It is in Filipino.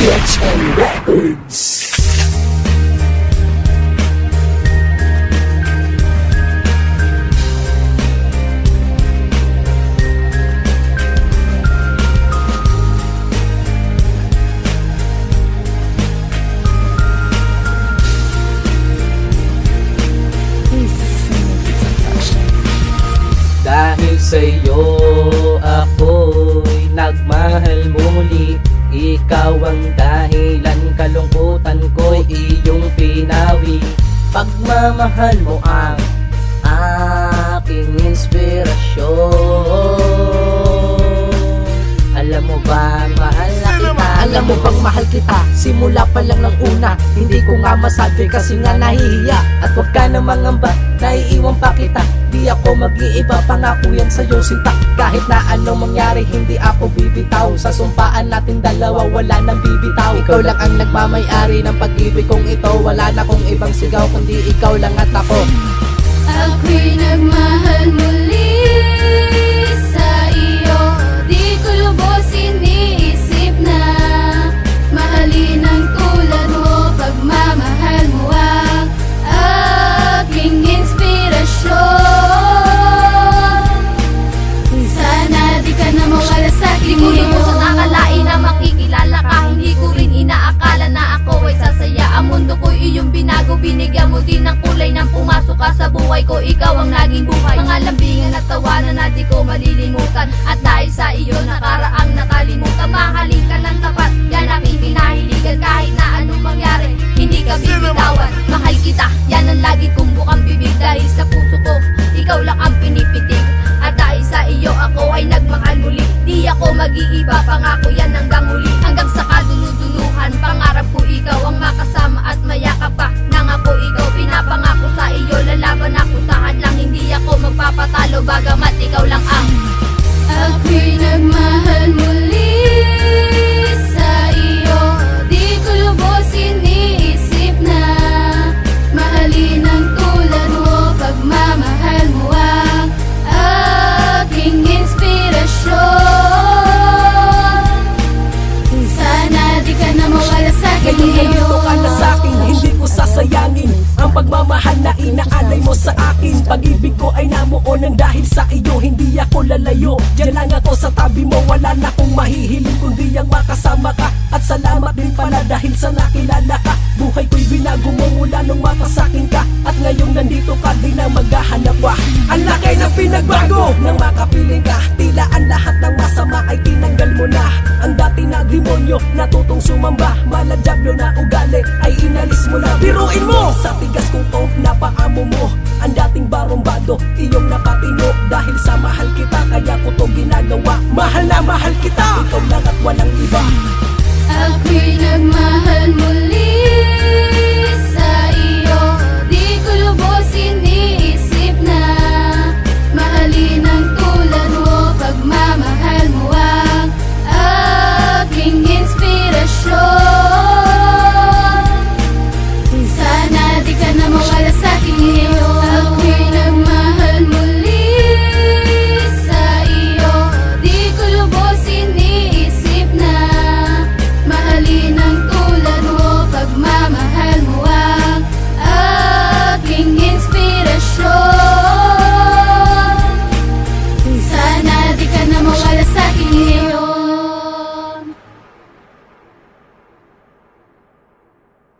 PHN Records. Dahil sa'yo ako'y nagmahal muli. Ikaw ang dahilan, kalungkutan ko'y iyong pinawi. Pagmamahal mo ang aking inspirasyon. Alam mo ba, mahal na kita. Alam mo bang mahal kita, simula pa lang ng una. Hindi ko nga masabi kasi nga nahihiya. At wag ka na mangamba, naiiwan pa kita. Di ako mag-iiba, pangako yan sa'yo sinta. Kahit na anong mangyari, hindi ako bibitaw. Sa sumpaan natin dalawa, wala nang bibitaw. Ikaw lang ang nagmamay-ari ng pag-ibig kong ito. Wala na kong ibang sigaw, kundi ikaw lang at ako. Ako'y nagmahal muli sa iyo. Di ko lubos iniisip na mahalin ang tulad mo. Pagmamahal mo ang aking inspirasyon. Sana di ka na mawala sa akin. Di ko lubos ang akalain na makikilala ka. Hindi ko rin inaakala na ako ay sasaya. Ang mundo ko'y iyong binago. Binigyan mo din ng kulay nang pumasok ka sa buhay ko. Ikaw ang naging buhay. Mga lambingan at tawanan na di ko malilimutan. At dahil sa iyo nakaraang nakalimutan. Mahalin ka ng tapat, yan aking pinahiligan. Kahit na anong mangyari, hindi ka bibitawan. Mahal kita, yan ang lagi kong bukang bibig. Dahil sa puso ko, ikaw lang ang pinipitig. At dahil sa iyo ako ay nagmahal muli. Di ako mag-iiba, pangako yan hanggang huli. Hanggang sa kaduluduluhan, pangarap ko ikaw ang makasama at mayakap pa. Nang ako ikaw, pinapangako sa iyo. Lalaban ako sa hadlang, hindi ako magpapatalo. Bagamat ikaw lang ang ako'y nagmahal muli sa iyo. Di ko lubos iniisip na mahalin ang tulad mo. Pagmamahal mo ang aking inspirasyon. Sana di ka na mawala sa akin. Nandito ka na sa'kin, hindi ko sasayangin ang pagmamahal na inaalay mo sa akin. Pag-ibig ko ay namuo ng dahil sa iyo. Hindi ako lalayo, diyan lang ako sa tabi mo. Wala na akong mahihiling kundi ang makasama ka. At salamat din pala dahil sa nakilala ka. Buhay ko'y binago mo mula nung makasakin ka. At ngayong nandito ka, di na maghahanap pa. Ang laki ng pinagbago nang makapiling ka. Tila ang lahat ng masama ay